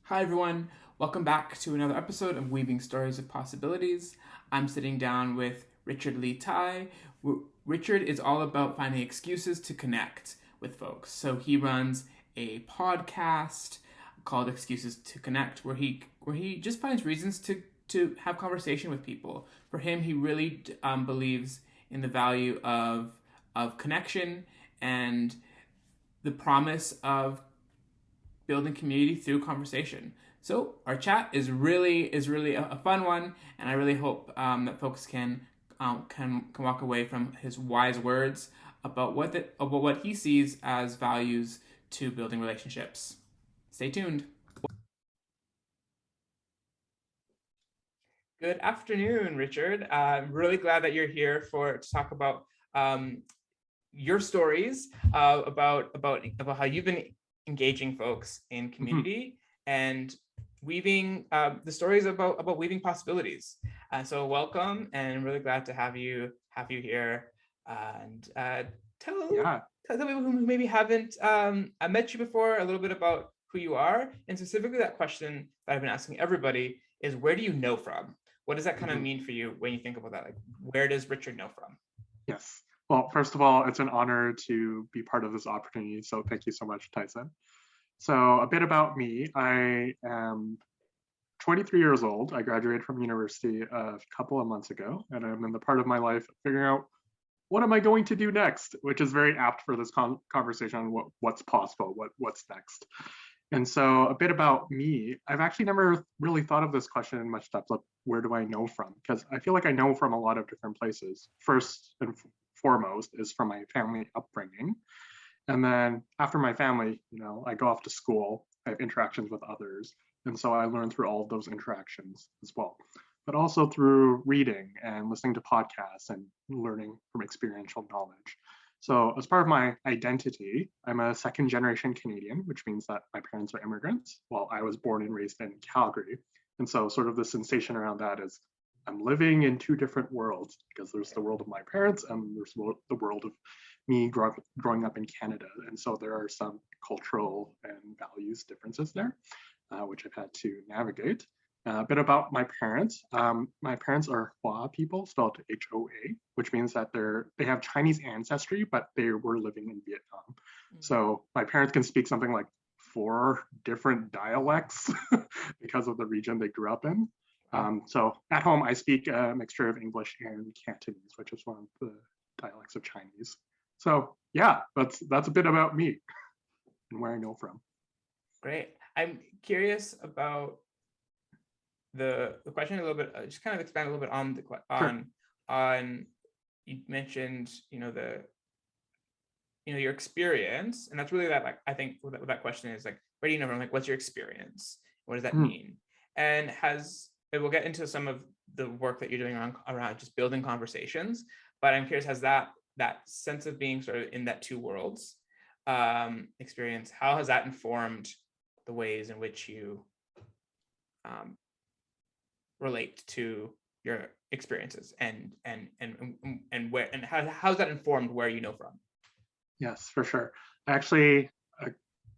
Hi, everyone. Welcome back to another episode of Weaving Stories of Possibilities. I'm sitting down with Richard Lee Tai. Richard is all about finding excuses to connect with folks. So he runs a podcast called Excuses to Connect, where he just finds reasons to have conversation with people. For him, he really believes in the value of connection and the promise of building community through conversation. So our chat is really a fun one, and I really hope that folks can walk away from his wise words about what he sees as values to building relationships. Stay tuned. Good afternoon, Richard. I'm really glad that you're here to talk about your stories about how you've been engaging folks in community and weaving the stories about weaving possibilities. So welcome, and I'm really glad to have you here. And tell Yeah. tell people who maybe haven't met you before a little bit about who you are, and specifically that question that I've been asking everybody is, where do you know from? What does that kind of mean for you when you think about that? Like, where does Richard know from? Yes. Well, first of all, it's an honor to be part of this opportunity. So thank you so much, Tyson. So a bit about me. I am 23 years old. I graduated from university a couple of months ago, and I'm in the part of my life figuring out what am I going to do next, which is very apt for this conversation on what's possible, what's next. And so a bit about me, I've actually never really thought of this question in much depth, like where do I know from? Because I feel like I know from a lot of different places. First and foremost is from my family upbringing. And then after my family, I go off to school, I have interactions with others. And so I learn through all of those interactions as well, but also through reading and listening to podcasts and learning from experiential knowledge. So, as part of my identity, I'm a second generation Canadian, which means that my parents are immigrants, while I was born and raised in Calgary. And so, sort of the sensation around that is I'm living in two different worlds because there's the world of my parents and there's the world of me growing up in Canada. And so, there are some cultural and values differences there, which I've had to navigate. A bit about my parents. My parents are Hua people, spelled Hoa, which means that they have Chinese ancestry, but they were living in Vietnam. So my parents can speak something like 4 different dialects because of the region they grew up in. So at home, I speak a mixture of English and Cantonese, which is one of the dialects of Chinese. So yeah, that's a bit about me and where I know from. Great. I'm curious about the question a little bit. Just kind of expand a little bit on Sure. on you mentioned your experience, and that's really that, like, I think what that question is, like, where do you know from? Like, what's your experience? What does that Mm. mean? And we'll get into some of the work that you're doing around just building conversations, but I'm curious, has that sense of being sort of in that two worlds experience, how has that informed the ways in which you um, relate to your experiences, and where, and how's that informed where you know from? Yes, for sure. Actually, a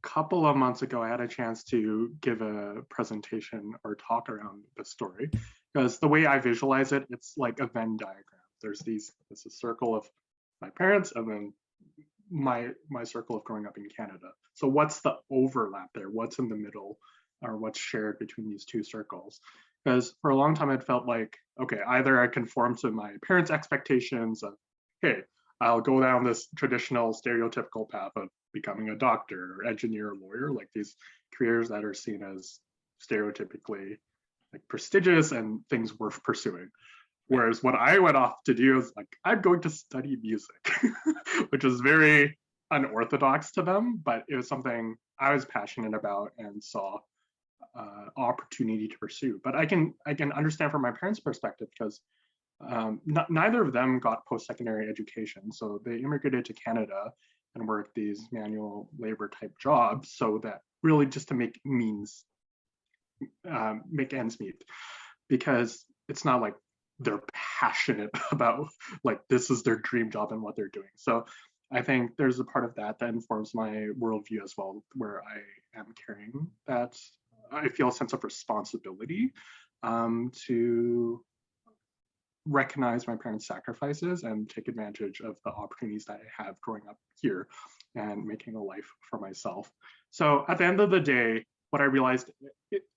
couple of months ago, I had a chance to give a presentation or talk around the story because the way I visualize it, it's like a Venn diagram. There's a circle of my parents and then my circle of growing up in Canada. So what's the overlap there? What's in the middle or what's shared between these two circles? Because for a long time it felt like, okay, either I conform to my parents' expectations of, hey, I'll go down this traditional stereotypical path of becoming a doctor or engineer or lawyer, like these careers that are seen as stereotypically like prestigious and things worth pursuing. Right. Whereas what I went off to do is like, I'm going to study music, which is very unorthodox to them, but it was something I was passionate about and saw opportunity to pursue. But I can understand from my parents' perspective because neither of them got post-secondary education, so they immigrated to Canada and worked these manual labor type jobs, so that really just to make ends meet, because it's not like they're passionate about like this is their dream job and what they're doing. So I think there's a part of that that informs my worldview as well, where I am carrying that I feel a sense of responsibility to recognize my parents' sacrifices and take advantage of the opportunities that I have growing up here and making a life for myself. So at the end of the day, what I realized,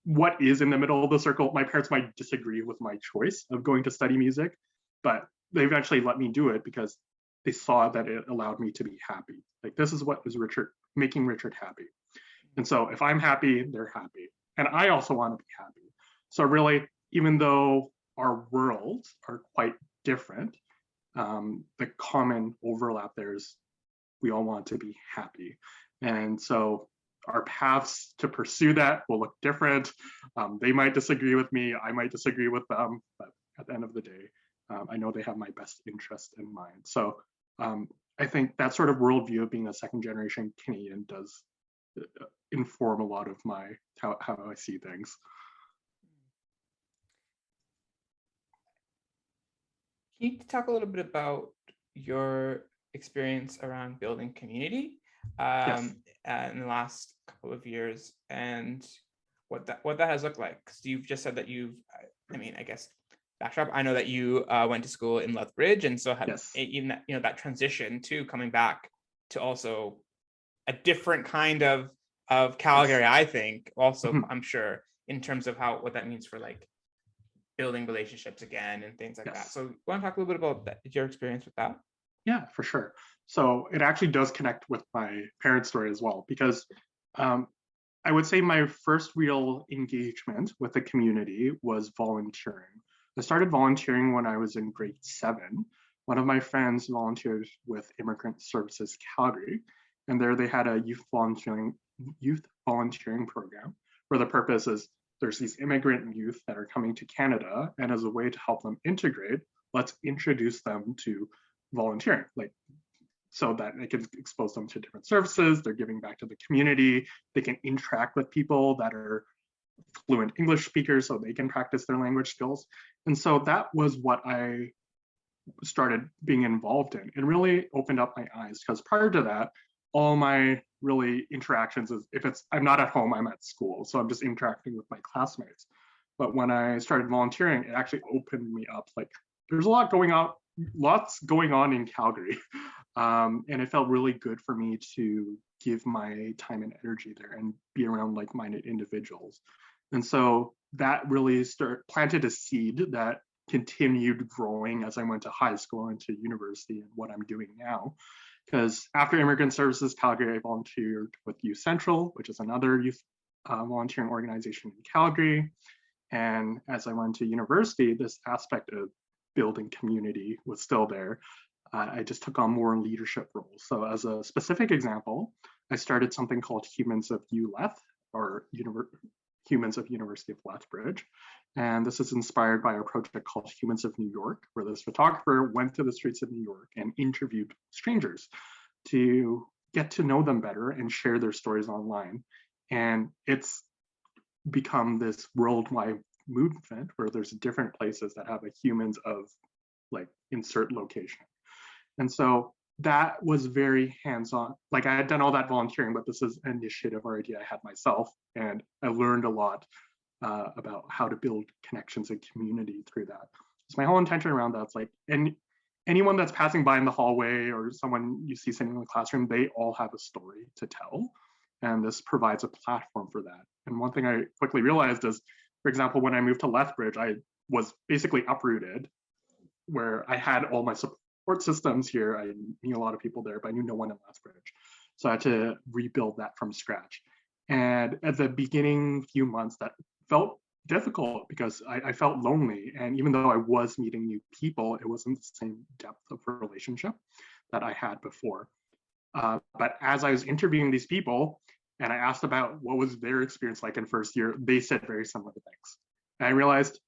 what is in the middle of the circle, my parents might disagree with my choice of going to study music, but they eventually let me do it because they saw that it allowed me to be happy. Like, this is what is Richard making Richard happy. And so if I'm happy, they're happy. And I also want to be happy. So really, even though our worlds are quite different, the common overlap there is we all want to be happy. And so our paths to pursue that will look different. They might disagree with me, I might disagree with them, but at the end of the day, I know they have my best interest in mind. So I think that sort of worldview of being a second generation Canadian does inform a lot of my how I see things. Can you talk a little bit about your experience around building community Yes. in the last couple of years, and what that has looked like? Because you've just said that you've, I mean, I guess backdrop. I know that you went to school in Lethbridge, and so had Yes. even that, that transition to coming back to also a different kind of Calgary. Yes. I think also, Mhm. I'm sure, in terms of what that means for like building relationships again and things like that. Yes. So you want to talk a little bit about that, your experience with that? Yeah, for sure. So it actually does connect with my parents' story as well, because um, I would say my first real engagement with the community was volunteering. I started volunteering when I was in grade 7. One of my friends volunteered with Immigrant Services Calgary, and there they had a youth volunteering program where the purpose is there's these immigrant youth that are coming to Canada, and as a way to help them integrate, let's introduce them to volunteering, like so that it can expose them to different services. They're giving back to the community. They can interact with people that are fluent English speakers so they can practice their language skills. And so that was what I started being involved in, and really opened up my eyes, because prior to that, all my really interactions is if it's I'm not at home, I'm at school. So I'm just interacting with my classmates. But when I started volunteering, it actually opened me up. Like, there's a lot going on, lots going on in Calgary. And it felt really good for me to give my time and energy there and be around like-minded individuals. And so that really planted a seed that continued growing as I went to high school and to university and what I'm doing now. Because after Immigrant Services Calgary, I volunteered with Youth Central, which is another youth volunteering organization in Calgary. And as I went to university, this aspect of building community was still there. I just took on more leadership roles. So as a specific example, I started something called Humans of ULeth, or Humans of University of Lethbridge. And this is inspired by a project called Humans of New York, where this photographer went to the streets of New York and interviewed strangers to get to know them better and share their stories online. And it's become this worldwide movement where there's different places that have a humans of like insert location. And so that was very hands-on. Like, I had done all that volunteering, but this is an initiative or idea I had myself. And I learned a lot about how to build connections and community through that. So my whole intention around that's like, and anyone that's passing by in the hallway or someone you see sitting in the classroom, they all have a story to tell. And this provides a platform for that. And one thing I quickly realized is, for example, when I moved to Lethbridge, I was basically uprooted, where I had all my support systems here. I knew a lot of people there, but I knew no one in Lethbridge. So I had to rebuild that from scratch. And at the beginning few months, that felt difficult because I felt lonely. And even though I was meeting new people, it wasn't the same depth of relationship that I had before. But as I was interviewing these people and I asked about what was their experience like in first year, they said very similar things. And I realized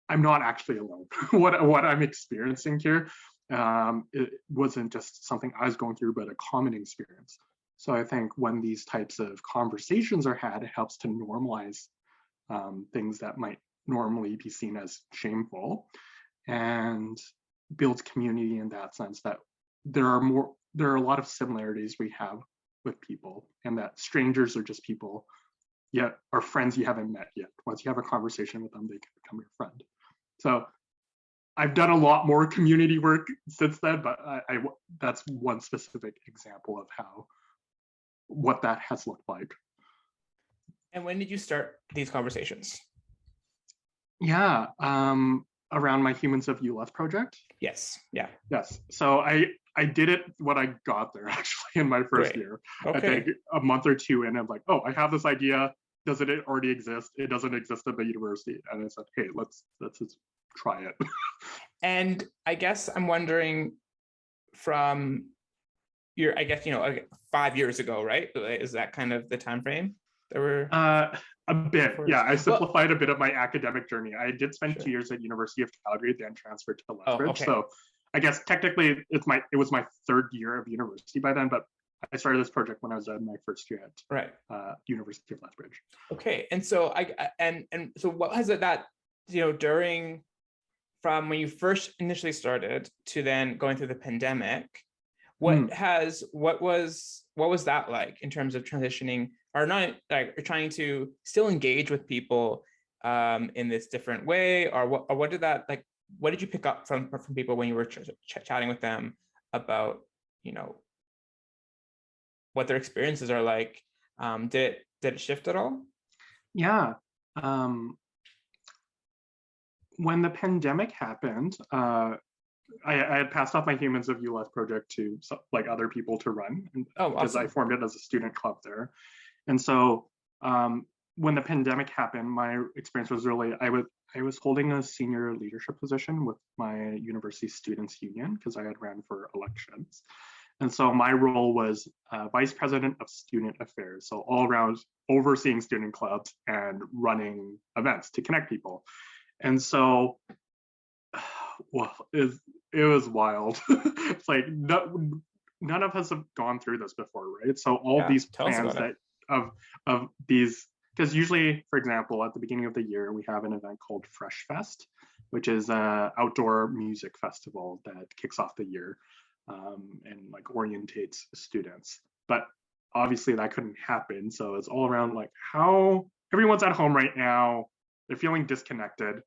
I'm not actually alone. what I'm experiencing here, it wasn't just something I was going through, but a common experience. So I think when these types of conversations are had, it helps to normalize things that might normally be seen as shameful, and builds community in that sense, that there are a lot of similarities we have with people, and that strangers are just people, yet are friends you haven't met yet. Once you have a conversation with them, they can become your friend. So I've done a lot more community work since then, but that's one specific example of what that has looked like. And when did you start these conversations? Yeah, around my Humans of ULeth project. Yes. Yeah. Yes. So I did it when I got there, actually, in my first year. Okay. I think a month or two in, I'm like, oh, I have this idea. Doesn't it already exist? It doesn't exist at the university. And I said, hey, let's just try it. And I guess I'm wondering, from your, I guess, 5 years ago, right? Is that kind of the time frame that we're a bit, yeah. I simplified a bit of my academic journey. I did spend 2 years at University of Calgary, then transferred to Lethbridge. okay. So I guess technically it was my third year of university by then, but I started this project when I was in my first year at University of Lethbridge. Okay, and so so what has it that during, from when you first initially started to then going through the pandemic, what was that like in terms of transitioning, or not, like, trying to still engage with people in this different way, or what did that, like, what did you pick up from people when you were chatting with them about what their experiences are like? Did it shift at all? Yeah. When the pandemic happened, I had passed off my Humans of ULeth project to like other people to run, because I formed it as a student club there. And so when the pandemic happened, my experience was really, I was holding a senior leadership position with my university students union because I had ran for elections. And so my role was vice president of student affairs. So all around overseeing student clubs and running events to connect people. And so, well, it was wild. It's like none of us have gone through this before, right? So all these plans of these, because usually, for example, at the beginning of the year, we have an event called Fresh Fest, which is an outdoor music festival that kicks off the year and like orientates students. But obviously that couldn't happen. So it's all around like how everyone's at home right now, they're feeling disconnected.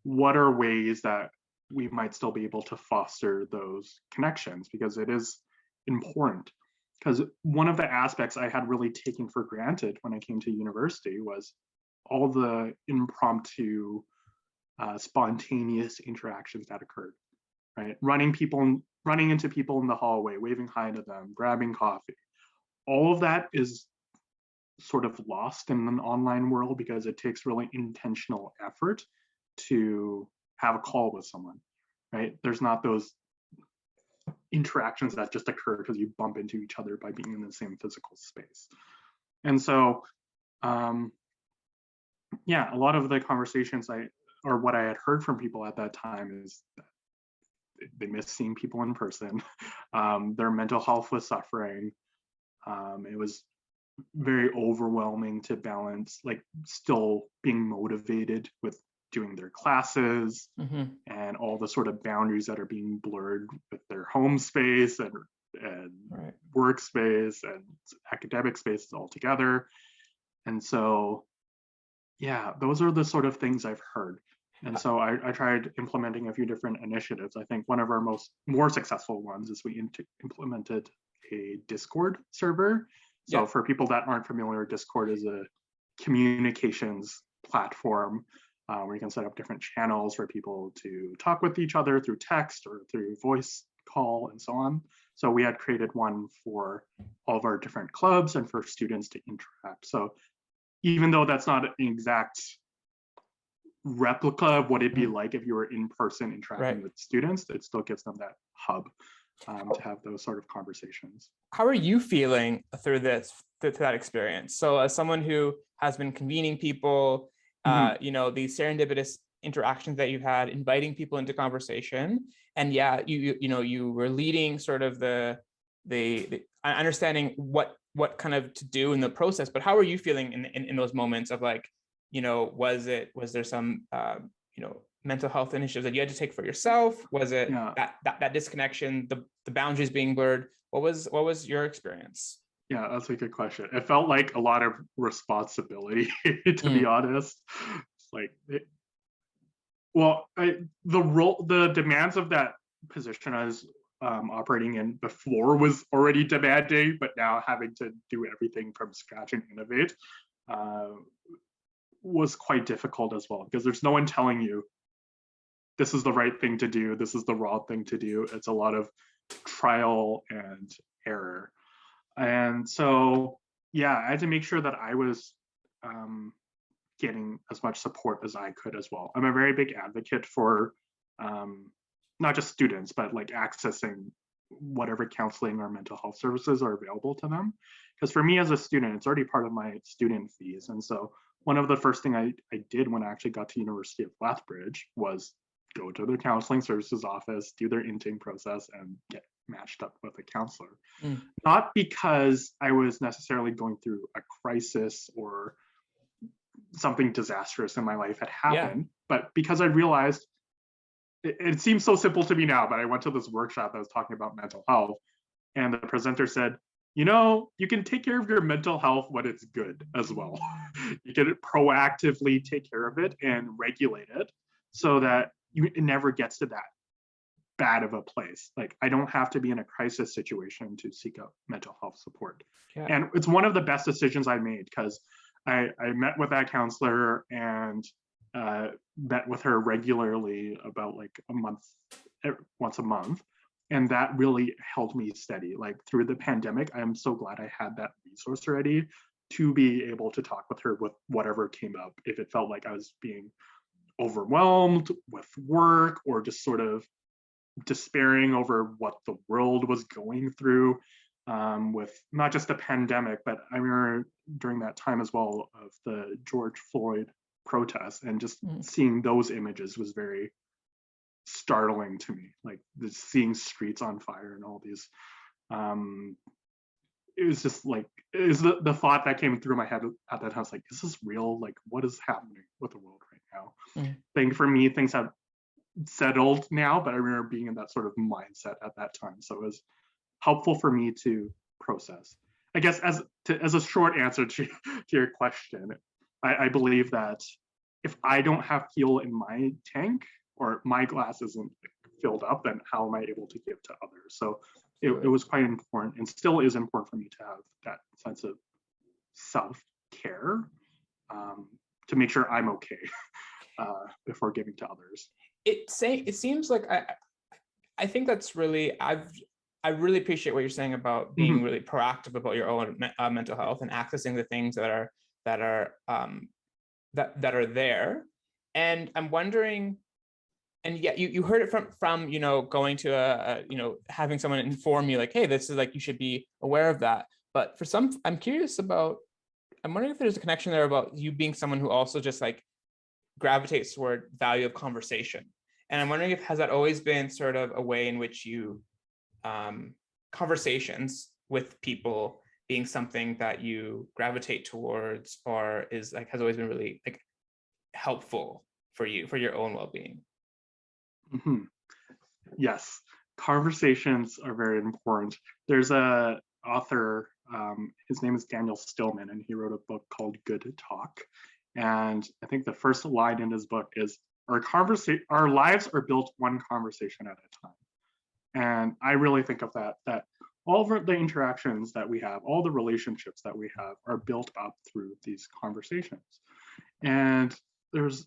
What are ways that we might still be able to foster those connections? Because it is important. Because one of the aspects I had really taken for granted when I came to university was all the impromptu, spontaneous interactions that occurred, right? Running into people in the hallway, waving hi to them, grabbing coffee. All of that is sort of lost in an online world because it takes really intentional effort to have a call with someone, right? There's not those interactions that just occur because you bump into each other by being in the same physical space. And so, yeah, a lot of the conversations what I had heard from people at that time is that they miss seeing people in person. Their mental health was suffering. It was very overwhelming to balance, like, still being motivated with doing their classes and all the sort of boundaries that are being blurred with their home space and workspace and academic spaces altogether. And so, yeah, those are the sort of things I've heard. And so I tried implementing a few different initiatives. I think one of our more successful ones is we implemented a Discord server. So for people that aren't familiar, Discord is a communications platform where you can set up different channels for people to talk with each other through text or through voice call and so on. So we had created one for all of our different clubs and for students to interact. So even though that's not an exact replica of what it'd be like if you were in person interacting with students, it still gives them that hub to have those sort of conversations. How are you feeling through that experience? So as someone who has been convening people, these serendipitous interactions that you've had, inviting people into conversation, and you were leading sort of the understanding what kind of to do in the process. But how are you feeling in those moments of, like, was there some mental health initiatives that you had to take for yourself? Was it that disconnection, the boundaries being blurred? What was your experience? Yeah, that's a good question. It felt like a lot of responsibility, to be Mm, honest. It's like, well, the demands of that position I was operating in before was already demanding, but now having to do everything from scratch and innovate uh, was quite difficult as well, because there's no one telling you this is the right thing to do, this is the wrong thing to do. It's a lot of trial and error. And so, yeah, I had to make sure that I was um, getting as much support as I could as well. I'm a very big advocate for um, not just students, but like accessing whatever counseling or mental health services are available to them. Because for me as a student, it's already part of my student fees. And so one of the first thing I did when I actually got to University of Lethbridge was go to their counseling services office, do their intake process, and get matched up with a counselor. mm, Not because I was necessarily going through a crisis or something disastrous in my life had yeah. happened, but because I realized it seems so simple to me now, but I went to this workshop that was talking about mental health, and the presenter said, you know, you can take care of your mental health when it's good as well. You can proactively take care of it and regulate it so that it never gets to that bad of a place. Like, I don't have to be in a crisis situation to seek out mental health support. Yeah. And it's one of the best decisions I made, because I met with that counselor and met with her regularly, about like a month, once a month. And that really held me steady. Like through the pandemic, I'm so glad I had that resource already to be able to talk with her with whatever came up. If it felt like I was being overwhelmed with work or just sort of despairing over what the world was going through, with not just the pandemic, but I remember during that time as well of the George Floyd protests, and just Mm. seeing those images was very startling to me. Like seeing streets on fire and all these, um, it was just like, it was the thought that came through my head at that time. I was like, is this real? Like, what is happening with the world right now? Mm. I think for me, things have settled now, but I remember being in that sort of mindset at that time. So it was helpful for me to process. I guess as a short answer to your question, I believe that if I don't have fuel in my tank or my glass isn't filled up, then how am I able to give to others? So it was quite important, and still is important for me to have that sense of self-care, um, to make sure I'm okay before giving to others. It seems like I think that's really I really appreciate what you're saying about being Mm-hmm. really proactive about your own mental health and accessing the things that are that are there. And I'm wondering, and yeah, you heard it from going to having someone inform you like, hey, this is like, you should be aware of that. But for some, I'm wondering if there's a connection there about you being someone who also just like gravitates toward value of conversation. And I'm wondering if has that always been sort of a way in which you conversations with people being something that you gravitate towards, or is like has always been really like helpful for you for your own well-being. Mm-hmm. Yes, conversations are very important. There's a author, his name is Daniel Stillman, and he wrote a book called Good Talk. And I think the first line in his book is, our lives are built one conversation at a time. And I really think of that all of the interactions that we have, all the relationships that we have are built up through these conversations. And there's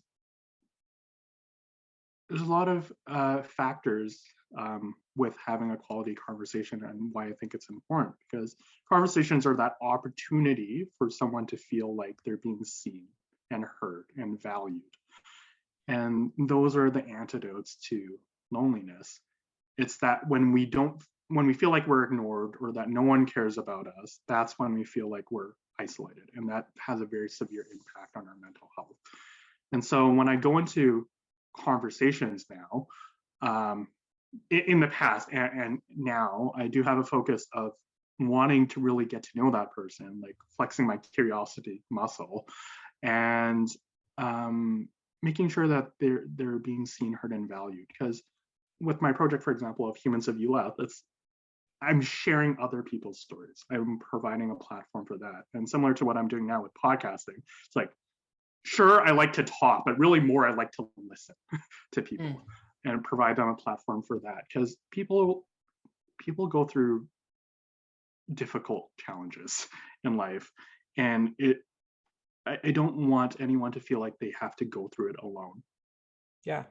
there's a lot of factors with having a quality conversation, and why I think it's important, because conversations are that opportunity for someone to feel like they're being seen and heard and valued. And those are the antidotes to loneliness. It's that when we feel like we're ignored or that no one cares about us, that's when we feel like we're isolated. And that has a very severe impact on our mental health. And so when I go into conversations now, in the past and now, I do have a focus of wanting to really get to know that person, like flexing my curiosity muscle, and making sure that they're being seen, heard, and valued. Because with my project, for example, of Humans of UF, I'm sharing other people's stories. I'm providing a platform for that. And similar to what I'm doing now with podcasting, it's like, sure, I like to talk, but really more I like to listen to people and provide them a platform for that, because people go through difficult challenges in life, and I don't want anyone to feel like they have to go through it alone. Yeah.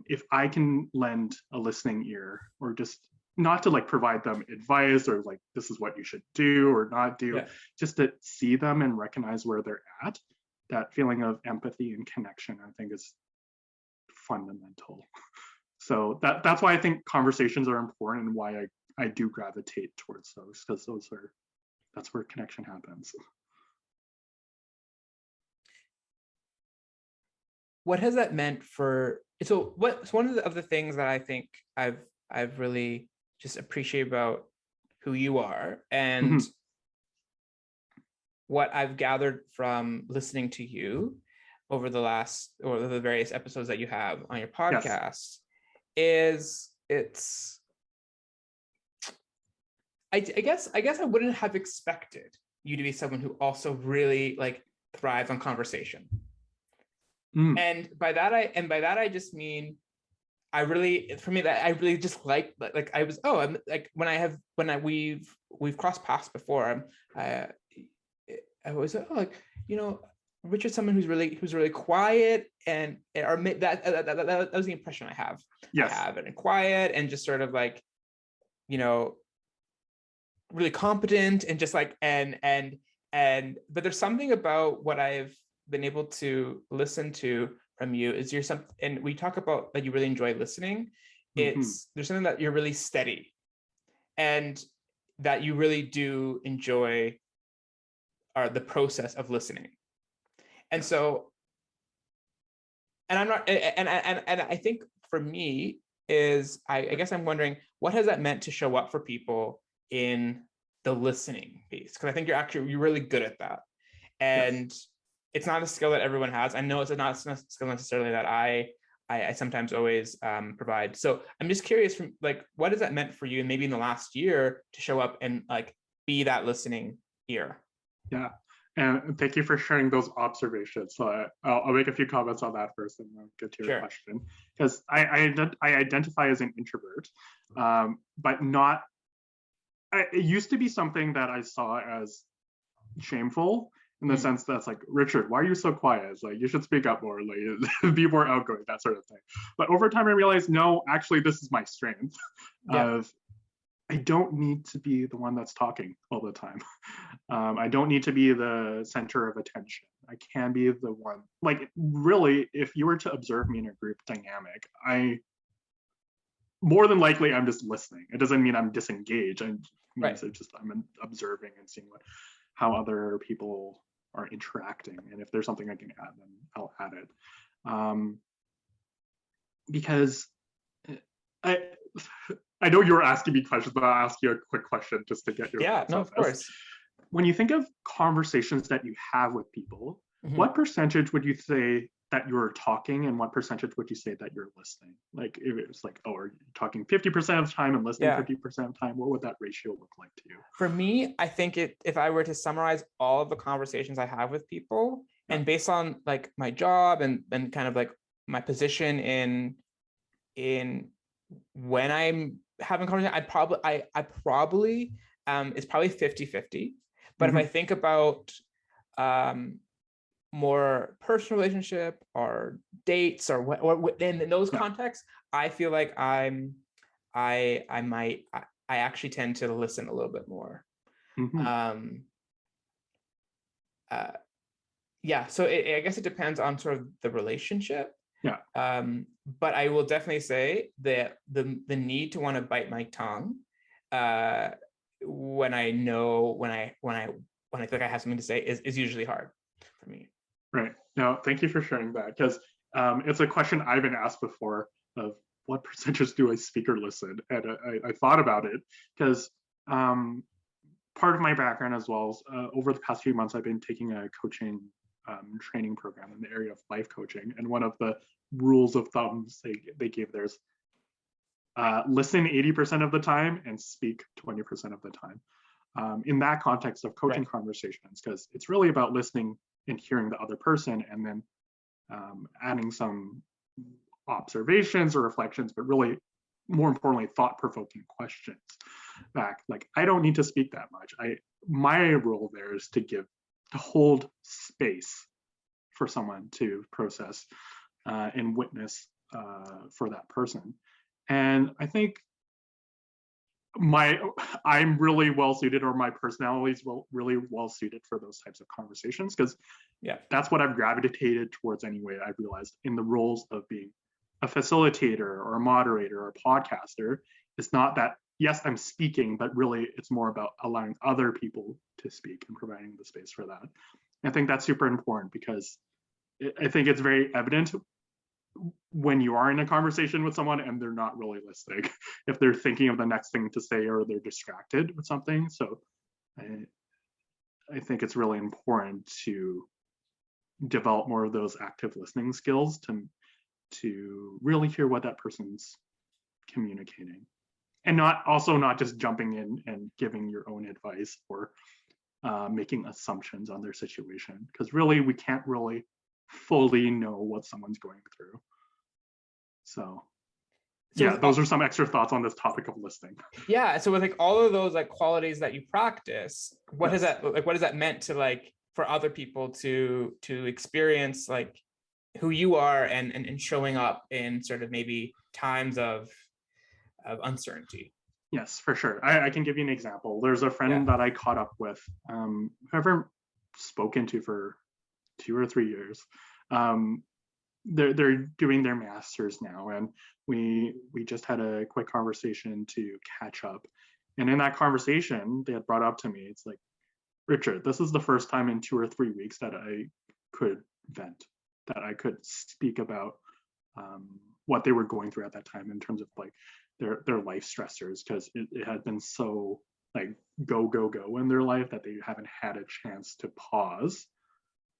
If I can lend a listening ear, or just not to like provide them advice or like this is what you should do or not do, just to see them and recognize where they're at, that feeling of empathy and connection, I think, is fundamental. So that's why I think conversations are important, and why I do gravitate towards those, because that's where connection happens. What has that meant for, so one of the things that I think I've really just appreciate about who you are, and what I've gathered from listening to you over the various episodes that you have on your podcast, is I guess I wouldn't have expected you to be someone who also really like thrives on conversation. And by that I just mean, I really just like I was, I'm like, we've crossed paths before, I was like, Richard's someone who's really quiet, and or that was the impression I have. Yes. I have it, and quiet, and just sort of like, really competent, and just like and but there's something about what I've been able to listen to from you is and we talk about that you really enjoy listening. There's something that you're really steady, and that you really do enjoy the process of listening. And so, and I'm not, and I think for me is, I guess I'm wondering, what has that meant to show up for people in the listening piece? Because I think you're really good at that. And it's not a skill that everyone has. I know it's not a skill necessarily that I sometimes always provide. So I'm just curious, from like, what has that meant for you, and maybe in the last year, to show up and like be that listening ear? Yeah, and thank you for sharing those observations. So I'll make a few comments on that first, and then I'll get to your question. Because I identify as an introvert, but not. It used to be something that I saw as shameful, in the sense that's like, Richard, why are you so quiet? It's like, you should speak up more, like be more outgoing, that sort of thing. But over time I realized, no, actually this is my strength. Of I don't need to be the one that's talking all the time. I don't need to be the center of attention. I can be the one, like, really, if you were to observe me in a group dynamic, more than likely I'm just listening. It doesn't mean I'm disengaged. I'm observing and seeing how other people are interacting, and if there's something I can add, then I'll add it. Because I know you were asking me questions, but I'll ask you a quick question just to get your thoughts on this. Of course. When you think of conversations that you have with people, what percentage would you say that you're talking, and what percentage would you say that you're listening? Like, if it was like, are you talking 50% of the time and listening 50% of the time, what would that ratio look like to you? For me, I think if I were to summarize all of the conversations I have with people, and based on like my job and kind of like my position in when I'm having conversation, I probably it's probably 50-50. But if I think about more personal relationship or dates or what in those contexts, I feel like I actually tend to listen a little bit more. So I guess it depends on sort of the relationship. But I will definitely say that the need to want to bite my tongue when I think I have something to say is usually hard for me. Right. No, thank you for sharing that, because it's a question I've been asked before, of what percentage do I speak or listen? And I thought about it, because part of my background as well is over the past few months, I've been taking a coaching training program in the area of life coaching. And one of the rules of thumbs they gave, there's listen 80% of the time and speak 20% of the time. In that context of coaching conversations, because it's really about listening and hearing the other person, and then adding some observations or reflections, but really more importantly, thought-provoking questions back. Like, I don't need to speak that much. My role there is to hold space for someone to process and witness for that person. And I think I'm really well suited, or my personality is really well suited for those types of conversations, because that's what I've gravitated towards anyway. I've realized in the roles of being a facilitator or a moderator or a podcaster, it's not that, yes, I'm speaking, but really it's more about allowing other people to speak and providing the space for that. I think that's super important, because I think it's very evident when you are in a conversation with someone and they're not really listening, if they're thinking of the next thing to say or they're distracted with something. So I think it's really important to develop more of those active listening skills to really hear what that person's communicating, and not just jumping in and giving your own advice or making assumptions on their situation, because really we can't really fully know what someone's going through. So yeah, those are some extra thoughts on this topic of listening. Yeah, so with like all of those like qualities that you practice, what has that meant to like for other people to experience like who you are and showing up in sort of maybe times of uncertainty? Yes, for sure. I can give you an example. There's a friend that I caught up with, who I've spoken to for 2 or 3 years. They're doing their masters now, and we just had a quick conversation to catch up. And in that conversation, they had brought up to me, it's like, Richard, this is the first time in 2 or 3 weeks that I could vent, that I could speak about what they were going through at that time in terms of like their life stressors, because it had been so like go in their life that they haven't had a chance to pause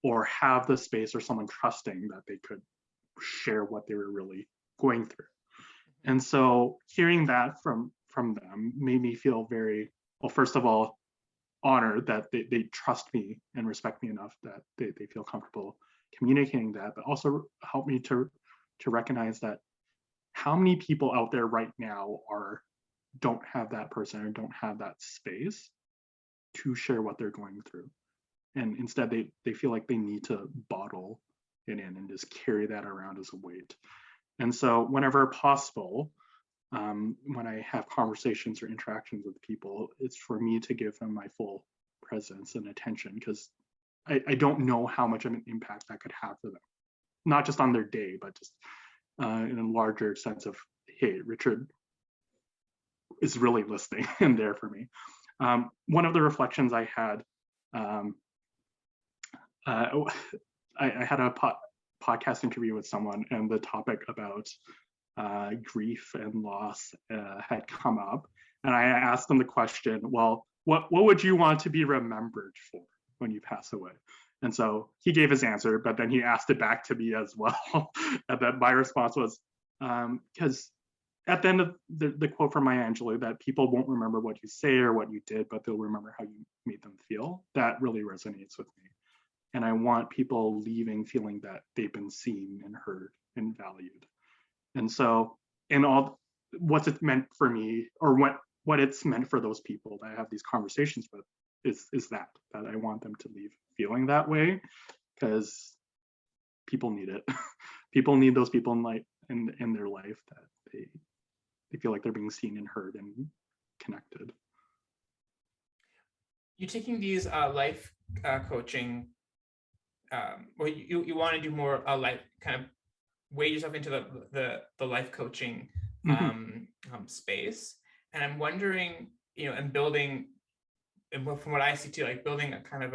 or have the space or someone trusting that they could share what they were really going through. And so hearing that from them made me feel very, well, first of all, honored that they trust me and respect me enough that they feel comfortable communicating that, but also helped me to recognize that how many people out there right now don't have that person or don't have that space to share what they're going through. And instead they feel like they need to bottle it in and just carry that around as a weight. And so whenever possible, when I have conversations or interactions with people, it's for me to give them my full presence and attention, because I don't know how much of an impact that could have for them, not just on their day, but just in a larger sense of, hey, Richard is really listening and there for me. One of the reflections I had, I had a podcast interview with someone, and the topic about grief and loss had come up, and I asked them the question, well, what would you want to be remembered for when you pass away? And so he gave his answer, but then he asked it back to me as well. And then my response was, because at the end of the quote from Maya Angelou, that people won't remember what you say or what you did, but they'll remember how you made them feel. That really resonates with me. And I want people leaving feeling that they've been seen and heard and valued. And so, in all, what's it meant for me, or what it's meant for those people that I have these conversations with, is that I want them to leave feeling that way, because people need it. People need those people in their life that they feel like they're being seen and heard and connected. You're taking these life coaching, or you want to do more life, kind of wade yourself into the life coaching space. And I'm wondering, and building, and from what I see too, like building a kind of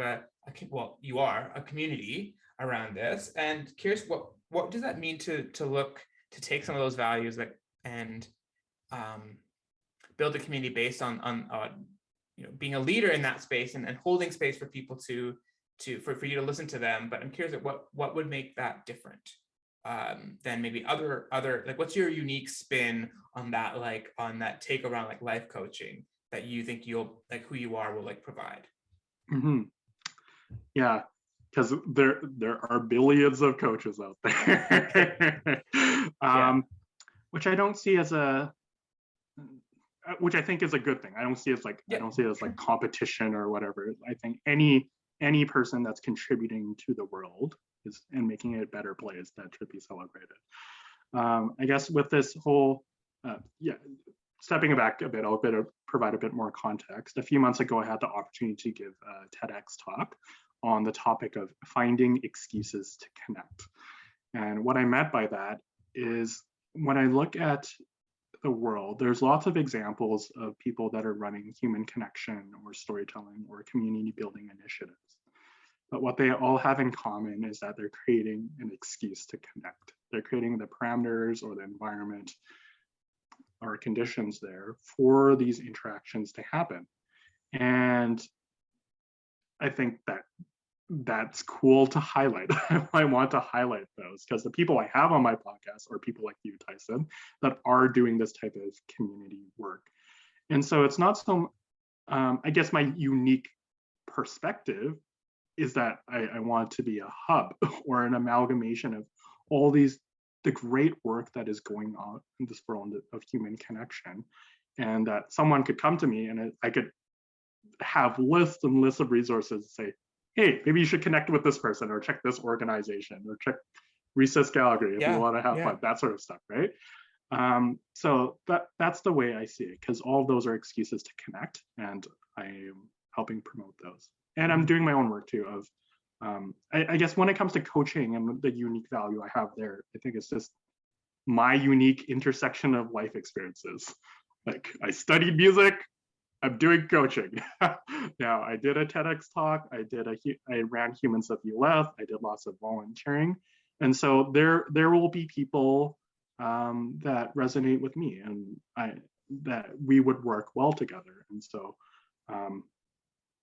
you are a community around this, and curious what does that mean to take some of those values and build a community based on being a leader in that space and holding space for people for you to listen to them. But I'm curious what would make that different than maybe other like, what's your unique spin on that, like on that take around like life coaching that you think you'll like who you are will like provide? Mm-hmm. Yeah, because there are billions of coaches out there, Yeah. which I don't see as a, which I think is a good thing. I don't see it as like I Yeah, don't see it as sure. like competition or whatever. I think any person that's contributing to the world is and making it a better place that should be celebrated. I guess with this whole, yeah, stepping back a bit, provide a bit more context. A few months ago, I had the opportunity to give a TEDx talk on the topic of finding excuses to connect. And what I meant by that is when I look at the world, there's lots of examples of people that are running human connection or storytelling or community building initiatives. But what they all have in common is that they're creating an excuse to connect. They're creating the parameters or the environment or conditions there for these interactions to happen. And I think that that's cool to highlight. I want to highlight those because the people I have on my podcast are people like you, Tyson, that are doing this type of community work. And so it's not so, I guess my unique perspective is that I want to be a hub or an amalgamation of all these, the great work that is going on in this world of human connection. And that someone could come to me and I could have lists and lists of resources to say, hey, maybe you should connect with this person or check this organization or check Recess Calgary if you Yeah, want to have yeah. fun, that sort of stuff, right? So that's the way I see it, because all of those are excuses to connect, and I am helping promote those. And I'm doing my own work too of, I guess when it comes to coaching and the unique value I have there, I think it's just my unique intersection of life experiences. Like I studied music, I'm doing coaching. Now I did a TEDx talk. I ran Humans of ULF. I did lots of volunteering, and so there will be people that resonate with me, and that we would work well together. And so um,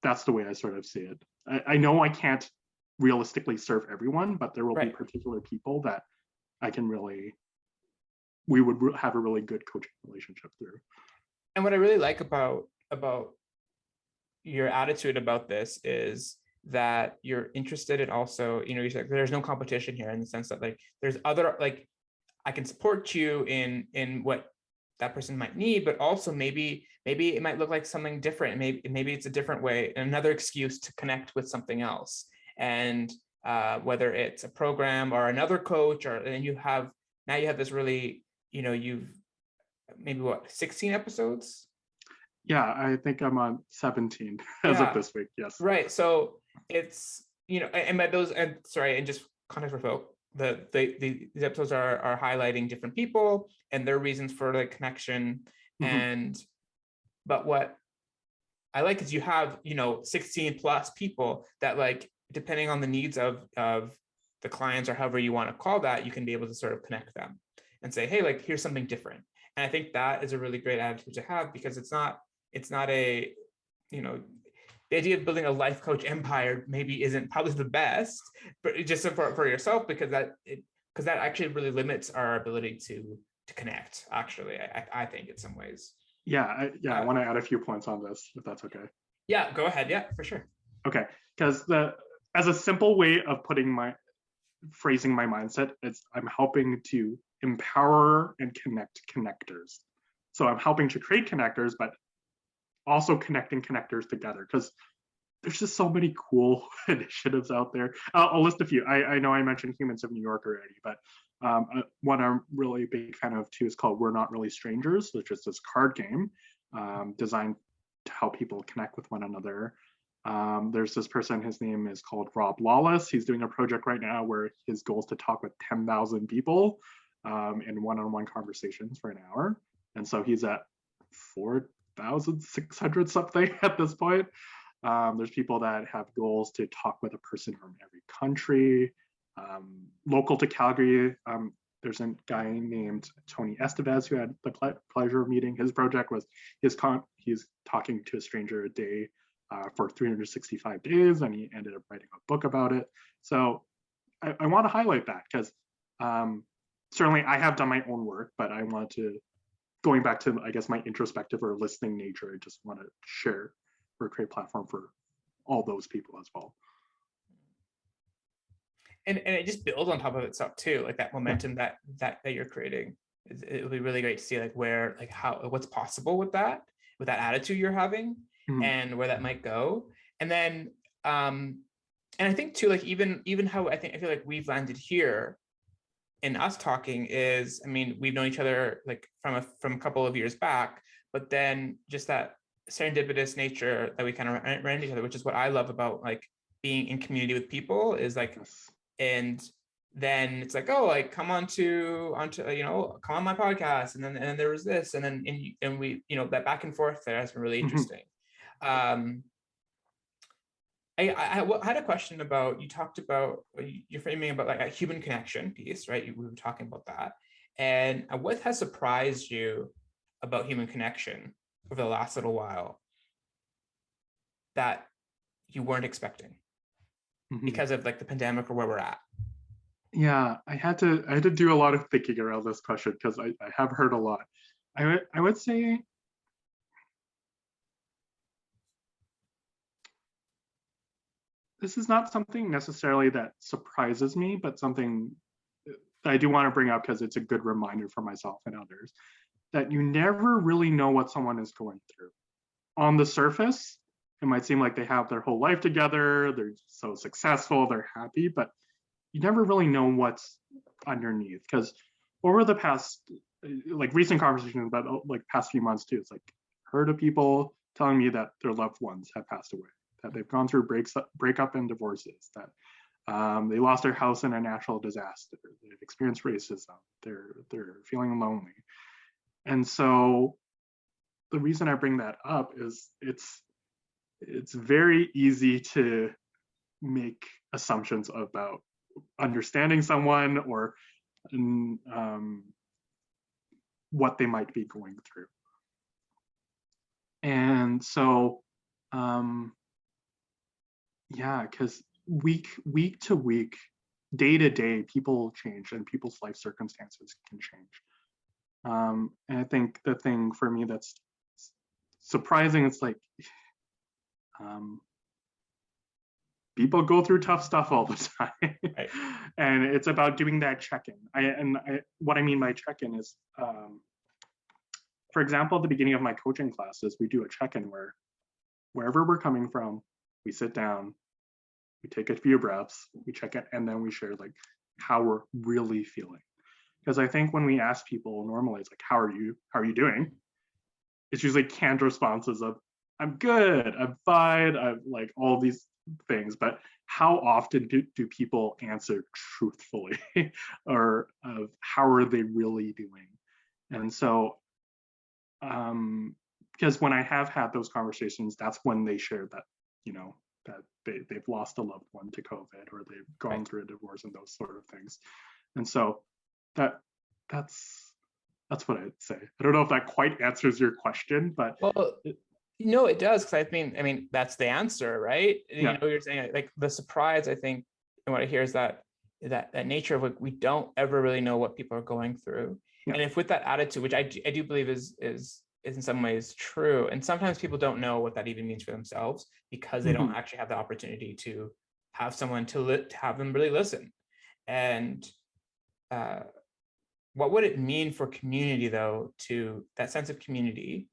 that's the way I sort of see it. I know I can't realistically serve everyone, but there will be Right. particular people that I can really, we would have a really good coaching relationship through. And what I really like about your attitude about this is that you're interested in also, you said there's no competition here, in the sense that like there's other, like I can support you in what that person might need, but also maybe it might look like something different. Maybe it's a different way, another excuse to connect with something else. And whether it's a program or another coach, or and you have this really, you've maybe what, 16 episodes? Yeah, I think I'm on 17 as of Yeah, this week. Yes. right. So it's, and by those, and sorry, and just context for folk, these episodes are highlighting different people and their reasons for the connection. Mhm. And but what I like is you have 16 plus people that, like, depending on the needs of the clients, or however you want to call that, you can be able to sort of connect them and say, hey, like, here's something different. And I think that is a really great attitude to have, because it's not a, the idea of building a life coach empire maybe isn't probably the best, but just for yourself, because that actually really limits our ability to connect, actually. I think in some ways. Yeah, I want to add a few points on this, if that's okay. Yeah, go ahead. Yeah, for sure. Okay, because as a simple way of phrasing my mindset, it's I'm helping to empower and connect connectors. So I'm helping to create connectors, but also connecting connectors together, because there's just so many cool initiatives out there. I'll list a few. I know I mentioned Humans of New York already, but one I'm really big fan of too is called We're Not Really Strangers, which is this card game designed to help people connect with one another. There's this person, his name is called Rob Lawless. He's doing a project right now where his goal is to talk with 10,000 people in one-on-one conversations for an hour. And so he's at 4,600 something at this point. There's people that have goals to talk with a person from every country. Local to Calgary, there's a guy named Tony Estevez who had the pleasure of meeting. His project was he's talking to a stranger a day for 365 days, and he ended up writing a book about it. So I want to highlight that, because Certainly I have done my own work, but I want to, going back to, I guess, my introspective or listening nature, I just want to share or create platform for all those people as well. And it just builds on top of itself too, like that Yeah. momentum that you're creating. It would be really great to see like where, like how, what's possible with that attitude you're having, Mhm. and where that might go. And then and I think too, like even how I feel like we've landed here in us talking is, I mean, we've known each other like from a couple of years back, but then just that serendipitous nature that we kind of ran into each other, which is what I love about like being in community with people, is like, Yes. and then it's like, oh, like come on to come on my podcast, and then there was this, and then and we, that back and forth there has been really Mhm. interesting. I had a question about, you talked about, you're framing about like a human connection piece, right? We were talking about that. And what has surprised you about human connection over the last little while that you weren't expecting Mhm. because of like the pandemic or where we're at? Yeah, I had to do a lot of thinking around this question because I have heard a lot. I would say this is not something necessarily that surprises me, but something that I do want to bring up because it's a good reminder for myself and others that you never really know what someone is going through. On the surface, it might seem like they have their whole life together, they're so successful, they're happy, but you never really know what's underneath. Because over the past, like recent conversations about like past few months too, it's like heard of people telling me that their loved ones have passed away, that they've gone through breakup and divorces, that they lost their house in a natural disaster, they've experienced racism, they're feeling lonely. And so the reason I bring that up is it's very easy to make assumptions about understanding someone or um, what they might be going through. And so, um, yeah, because week to week, day to day, people change and people's life circumstances can change. And I think the thing for me that's surprising is like um, people go through tough stuff all the time. Right. And it's about doing that check-in. What I mean by check-in is, for example, at the beginning of my coaching classes, we do a check-in where wherever we're coming from, we sit down, we take a few breaths, we check it, and then we share like how we're really feeling. Because I think when we ask people normally, it's like, how are you? How are you doing? It's usually canned responses of, I'm good, I'm fine, I'm like all these things. But how often do people answer truthfully or how are they really doing? And so, because when I have had those conversations, that's when they share that, that they've lost a loved one to COVID or they've gone Right. through a divorce and those sort of things. And so that that's that's what I'd say. I don't know if that quite answers your question, but Well, it, no, it does, because I mean that's the answer, right? yeah. You're saying like the surprise, I think, and what I hear is that nature of like, we don't ever really know what people are going through. Yeah. And if with that attitude, which I do believe is in some ways true, and sometimes people don't know what that even means for themselves because they don't Mm-hmm. actually have the opportunity to have someone to have them really listen. And uh, what would it mean for community, though, to that sense of community,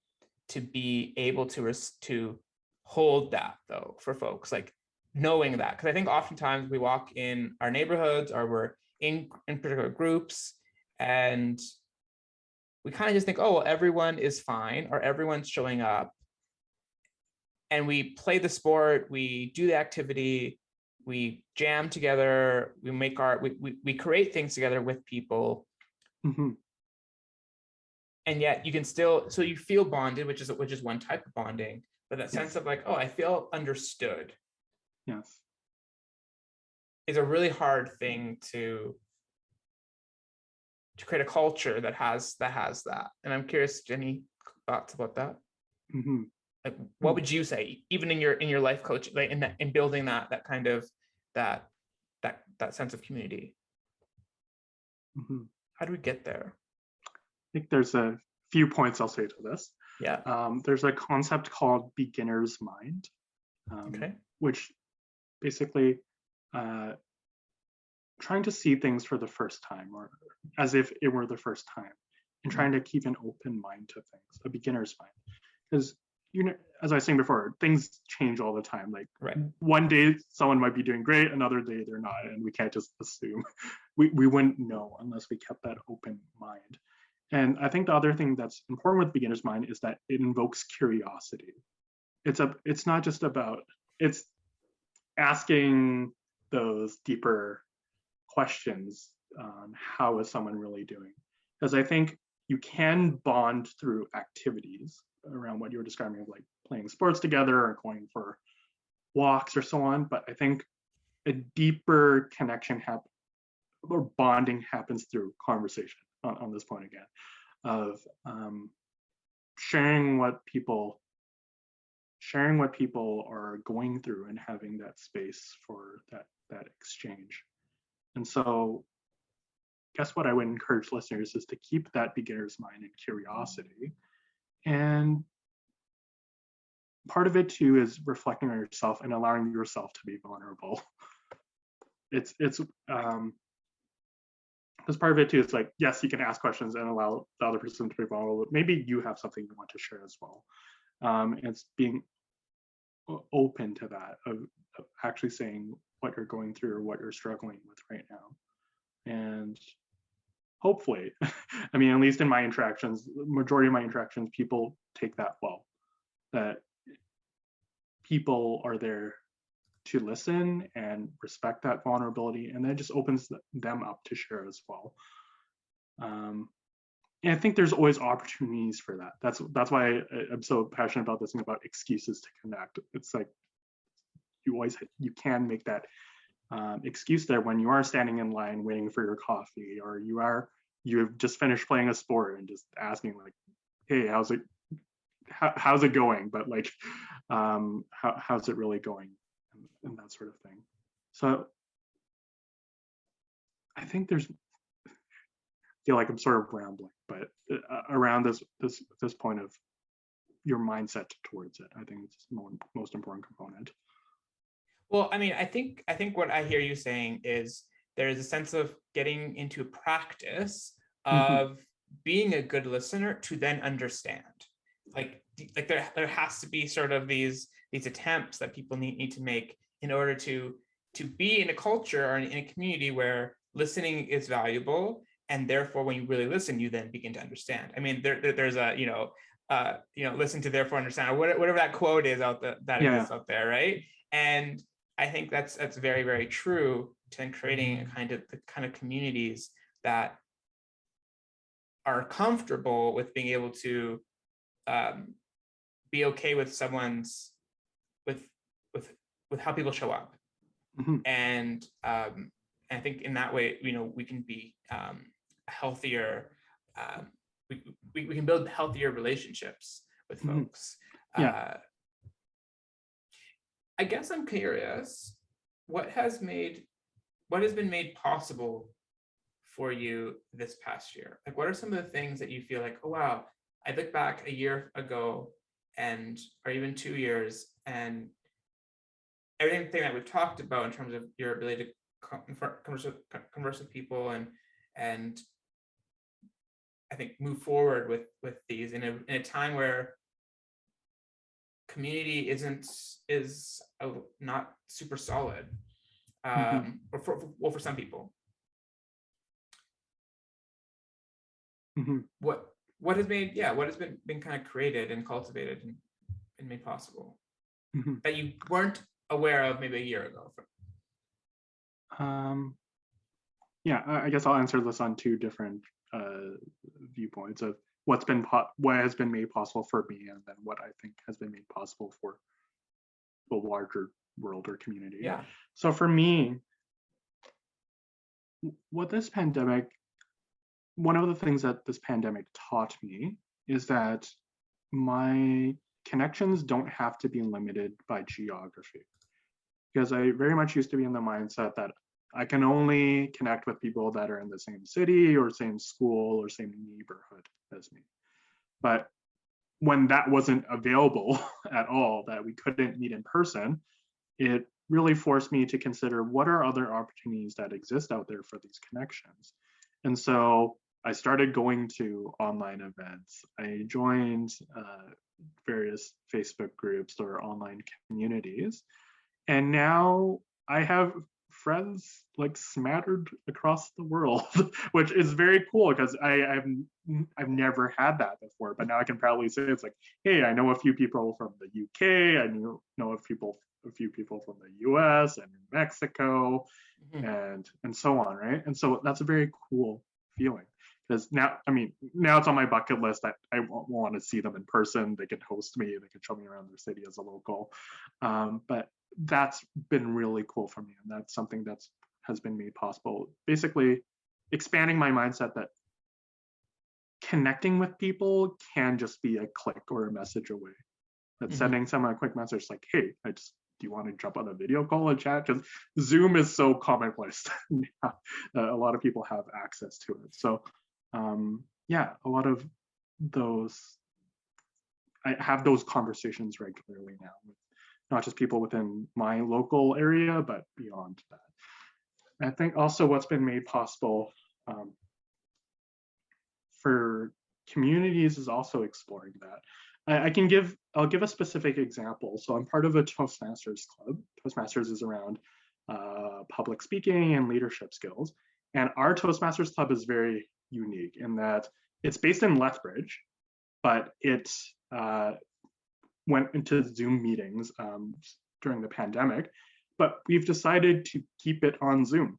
to be able to hold that, though, for folks, like knowing that? Because I think oftentimes we walk in our neighborhoods or we're in particular groups, and we kind of just think, oh, well, everyone is fine or everyone's showing up, and we play the sport, we do the activity, we jam together, we make our we create things together with people, Mm-hmm. and yet you can still, so you feel bonded, which is one type of bonding, but that sense Yes. of like, oh, I feel understood, Yes. is a really hard thing to create a culture that has that. And I'm curious, any thoughts about that? Mm-hmm. Like, what would you say, even in your life coach, like in building that kind of that sense of community? Mhm. How do we get there? I think there's a few points I'll say to this. Yeah. There's a concept called beginner's mind, Okay. which basically uh, trying to see things for the first time or as if it were the first time and trying to keep an open mind to things, a beginner's mind. Because as I was saying before, things change all the time. Like Right. one day someone might be doing great, another day they're not, and we can't just assume. We wouldn't know unless we kept that open mind. And I think the other thing that's important with beginner's mind is that it invokes curiosity. It's not just about it's asking those deeper questions on how is someone really doing. Because I think you can bond through activities around what you were describing of like playing sports together or going for walks or so on. But I think a deeper connection or bonding happens through conversation on this point again of sharing what people are going through and having that space for that exchange. And so guess what I would encourage listeners is to keep that beginner's mind and curiosity. And part of it too is reflecting on yourself and allowing yourself to be vulnerable. It's because part of it too is like, yes, you can ask questions and allow the other person to be vulnerable, but maybe you have something you want to share as well. It's being open to that, of actually saying what you're going through or what you're struggling with right now. And hopefully, I mean, at least in my interactions, majority of my interactions, people take that well, that people are there to listen and respect that vulnerability, and that just opens them up to share as well. And I think there's always opportunities for that. That's why I'm so passionate about this thing about excuses to connect. It's like you can make that excuse there when you are standing in line waiting for your coffee, or you've just finished playing a sport and just asking like, hey, how's it going? But like, how's it really going? And that sort of thing. So I think I feel like I'm sort of rambling, but around this point of your mindset towards it, I think it's the most important component. Well, I mean, I think what I hear you saying is there is a sense of getting into practice of being a good listener to then understand. Like there has to be sort of these attempts that people need to make in order to be in a culture or in a community where listening is valuable, and therefore when you really listen, you then begin to understand. I mean, there's a listen to therefore understand, or whatever that quote is out there, right? And I think that's very, very true to then creating the kind of communities that are comfortable with being able to be okay with someone's with how people show up. And I think in that way, we can be healthier. We can build healthier relationships with folks. Yeah. I guess I'm curious, what has been made possible for you this past year? Like, what are some of the things that you feel like, oh wow, I look back a year ago or even 2 years, and everything that we've talked about in terms of your ability to converse with people and I think move forward with these in a time where community is not super solid, or for some people. What has been kind of created and cultivated and made possible that you weren't aware of maybe a year ago? Yeah, I guess I'll answer this on two different viewpoints of what has been made possible for me, and then what I think has been made possible for the larger world or community. Yeah. So for me, one of the things that this pandemic taught me is that my connections don't have to be limited by geography. Because I very much used to be in the mindset that I can only connect with people that are in the same city or same school or same neighborhood as me. But when that wasn't available at all, that we couldn't meet in person, it really forced me to consider what are other opportunities that exist out there for these connections. And so I started going to online events. I joined various Facebook groups or online communities. And now I have friends like smattered across the world, which is very cool because I've never had that before. But now I can proudly say it's like, hey, I know a few people from the UK. I know a few people from the US and Mexico, and so on, right? And so that's a very cool feeling because now, I mean, now it's on my bucket list. I want to see them in person. They can host me. They can show me around their city as a local. But that's been really cool for me, and that's something that's has been made possible. Basically, expanding my mindset that connecting with people can just be a click or a message away. That sending someone a quick message like, "Hey, do you want to jump on a video call and chat?" Because Zoom is so commonplace now. A lot of people have access to it. So yeah, a lot of those, I have those conversations regularly now with not just people within my local area, but beyond that. I think also what's been made possible for communities is also exploring that. I'll give a specific example. So I'm part of a Toastmasters club. Toastmasters is around public speaking and leadership skills. And our Toastmasters club is very unique in that it's based in Lethbridge, but it went into Zoom meetings during the pandemic. But we've decided to keep it on Zoom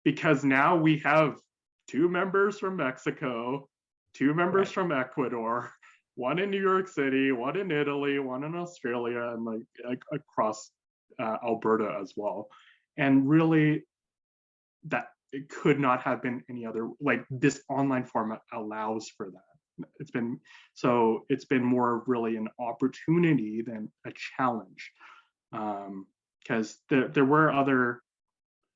because now we have 2 members from Mexico, 2 members from Ecuador, 1 in New York City, 1 in Italy, 1 in Australia, and like across Alberta as well. And really, that it could not have been any other, like this online format allows for that. It's been more really an opportunity than a challenge, because there were other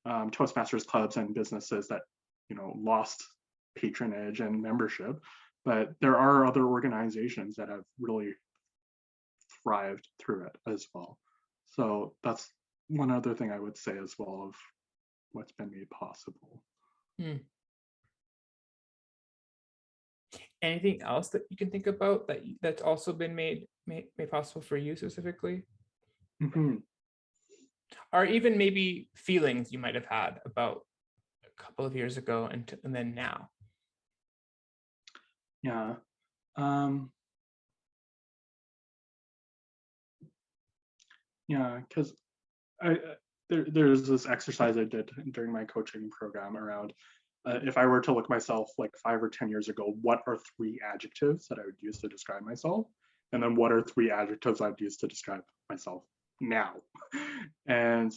Toastmasters clubs and businesses that lost patronage and membership, but there are other organizations that have really thrived through it as well. So that's one other thing I would say as well of what's been made possible. Anything else that you can think about that's also been made possible for you specifically? Or even maybe feelings you might have had about a couple of years ago and then now? Yeah. Yeah, because there's this exercise I did during my coaching program around if I were to look myself like 5 or 10 years ago, what are 3 adjectives that I would use to describe myself? And then what are 3 adjectives I'd use to describe myself now? And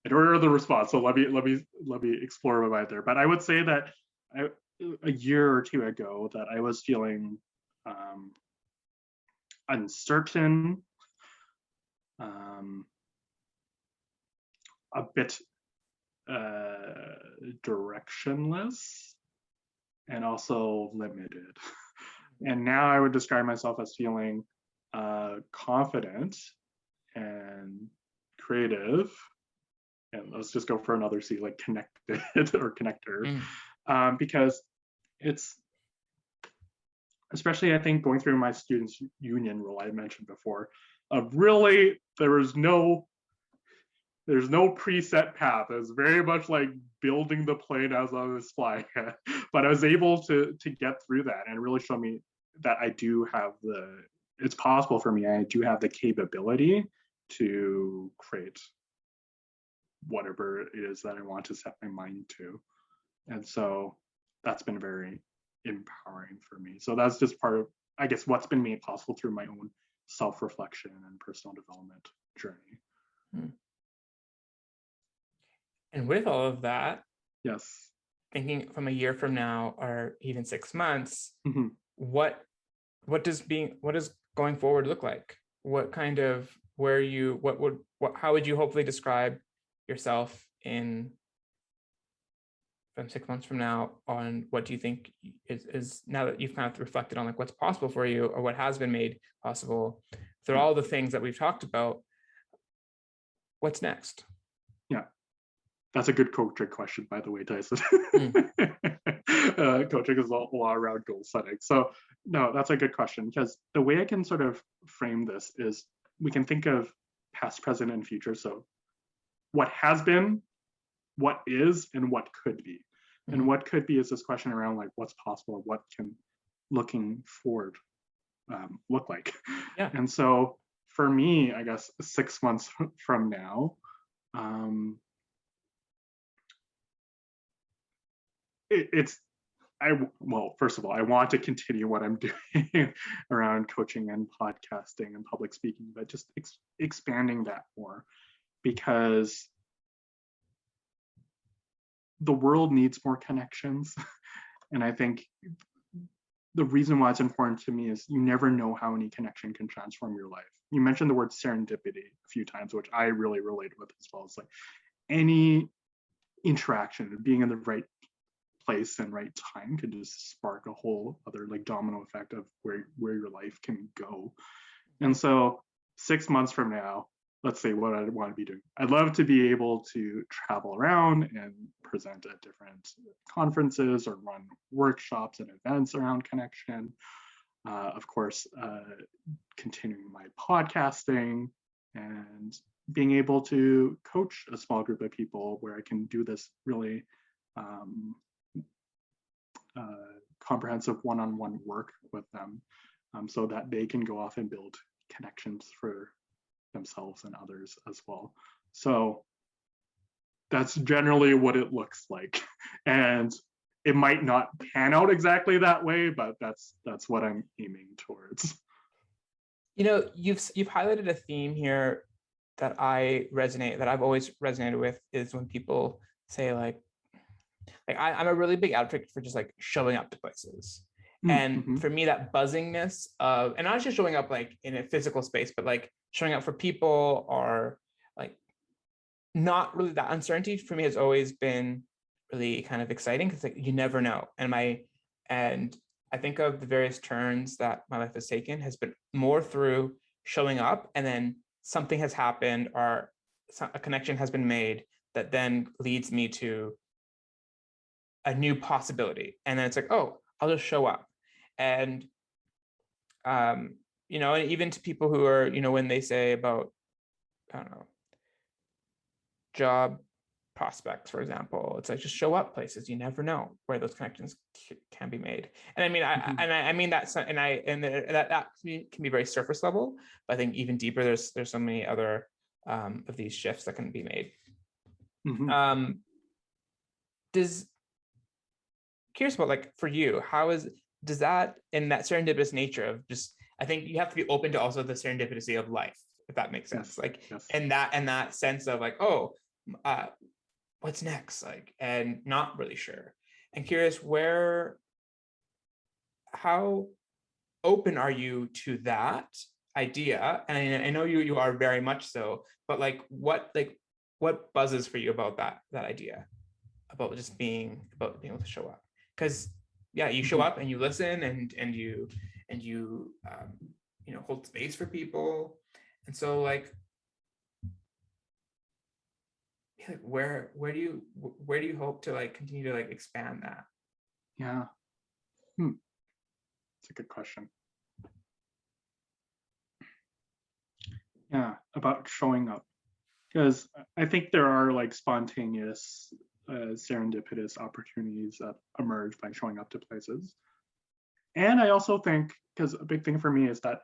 I don't remember the response, so let me explore my mind there. But I would say that a year or 2 ago that I was feeling uncertain, a bit directionless, and also limited. And now I would describe myself as feeling confident and creative. And let's just go for another C, like connected or connector, because it's, especially I think going through my students union role I mentioned before, really there's no preset path. It was very much like building the plane as I was flying it. But I was able to get through that, and it really showed me that I do have it's possible for me. I do have the capability to create whatever it is that I want to set my mind to. And so that's been very empowering for me. So that's just part of, I guess, what's been made possible through my own self-reflection and personal development journey. And with all of that, yes, thinking from a year from now or even 6 months, what does going forward look like? What kind of how would you hopefully describe yourself from 6 months from now on what do you think is now that you've kind of reflected on like what's possible for you or what has been made possible through all the things that we've talked about, what's next? Yeah, that's a good coaching question, by the way, Tyson. Coaching is all around goal setting. So no, that's a good question, because the way I can sort of frame this is we can think of past, present, and future. So what has been, what is, and what could be. And what could be is this question around like what's possible, what can looking forward look like. Yeah. And so for me, I guess 6 months from now, well, first of all, I want to continue what I'm doing around coaching and podcasting and public speaking, but just expanding that more, because the world needs more connections. And I think the reason why it's important to me is you never know how any connection can transform your life. You mentioned the word serendipity a few times, which I really relate with as well. It's like any interaction, being in the right place and right time could just spark a whole other like domino effect of where your life can go. And so 6 months from now, let's say what I want to be doing. I'd love to be able to travel around and present at different conferences or run workshops and events around connection. Of course, continuing my podcasting and being able to coach a small group of people where I can do this really comprehensive one-on-one work with them, so that they can go off and build connections for themselves and others as well. So that's generally what it looks like. And it might not pan out exactly that way, but that's what I'm aiming towards. You know, you've highlighted a theme here that I've always resonated with, is when people say like I'm a really big advocate for just like showing up to places. And for me, that buzzingness of, and not just showing up like in a physical space, but like showing up for people, or like not really, that uncertainty for me has always been really kind of exciting, because like you never know. And I think of the various turns that my life has taken has been more through showing up, and then something has happened or a connection has been made that then leads me to a new possibility. And then it's like, oh, I'll just show up. And, you know, and even to people who are, you know, when they say about, I don't know, job prospects, for example, it's like, just show up places. You never know where those connections can be made. And I mean, I mean that can be very surface level, but I think even deeper, there's so many other of these shifts that can be made. Curious about, like, for you, does that, in that serendipitous nature of just, I think you have to be open to also the serendipity of life, if that makes sense. Yes. And that sense of like, oh, what's next? Like, and not really sure. And curious how open are you to that idea? And I know you are very much so, but like what buzzes for you about that idea, about just being able to show up? Because yeah, you show up and you listen and you you know, hold space for people. And so like where do you hope to like continue to like expand that? Yeah. It's a good question. Yeah, about showing up. Because I think there are like spontaneous serendipitous opportunities that emerge by showing up to places. And I also think, because a big thing for me is that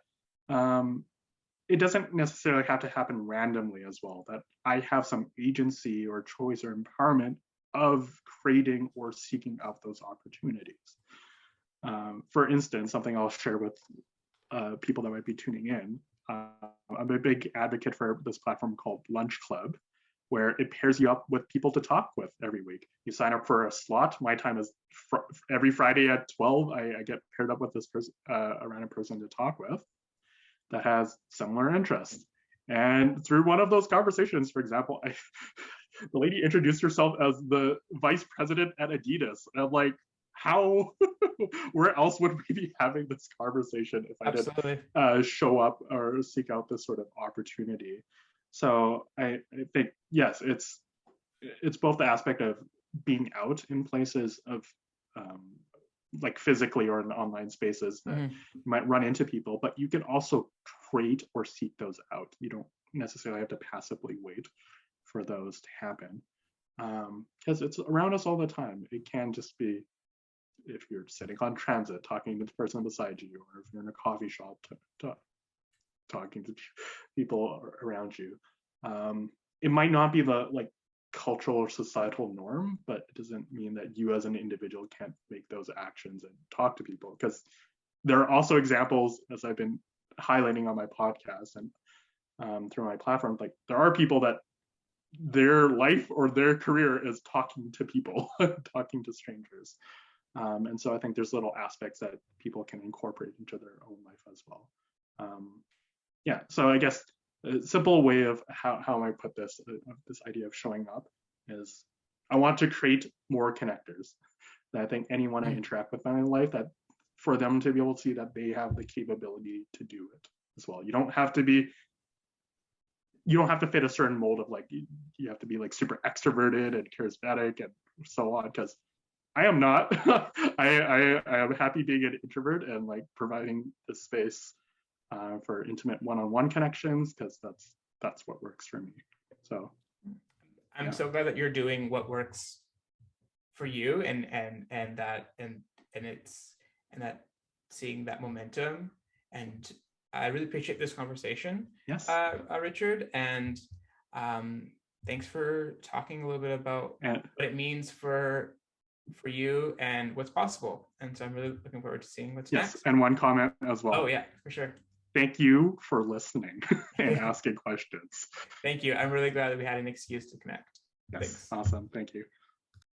it doesn't necessarily have to happen randomly as well, that I have some agency or choice or empowerment of creating or seeking out those opportunities. For instance, something I'll share with people that might be tuning in, I'm a big advocate for this platform called Lunch Club, where it pairs you up with people to talk with every week. You sign up for a slot. My time is every Friday at 12. I get paired up with this person, a random person to talk with that has similar interests. And through one of those conversations, for example, the lady introduced herself as the vice president at Adidas. And I'm like, how, where else would we be having this conversation if I didn't show up or seek out this sort of opportunity? So I think, yes, it's both the aspect of being out in places of like physically or in online spaces that you might run into people, but you can also create or seek those out. You don't necessarily have to passively wait for those to happen, because it's around us all the time. It can just be if you're sitting on transit talking to the person beside you, or if you're in a coffee shop talking to people around you. It might not be the like cultural or societal norm, but it doesn't mean that you as an individual can't make those actions and talk to people, because there are also examples, as I've been highlighting on my podcast and through my platform, like there are people that their life or their career is talking to people, talking to strangers. And so I think there's little aspects that people can incorporate into their own life as well. Yeah, so I guess a simple way of how I put this idea of showing up is I want to create more connectors. That I think anyone I interact with in my life, that for them to be able to see that they have the capability to do it as well. You don't have to fit a certain mold of like, you have to be like super extroverted and charismatic and so on, because I am not. I am happy being an introvert and like providing the space for intimate one-on-one connections, because that's what works for me. So I'm so glad that you're doing what works for you, and that seeing that momentum. And I really appreciate this conversation. Yes, Richard, and thanks for talking a little bit about what it means for you and what's possible. And so I'm really looking forward to seeing what's next. Yes, and one comment as well. Oh yeah, for sure. Thank you for listening and asking questions. Thank you. I'm really glad that we had an excuse to connect. Yes, Thanks. awesome. Thank you.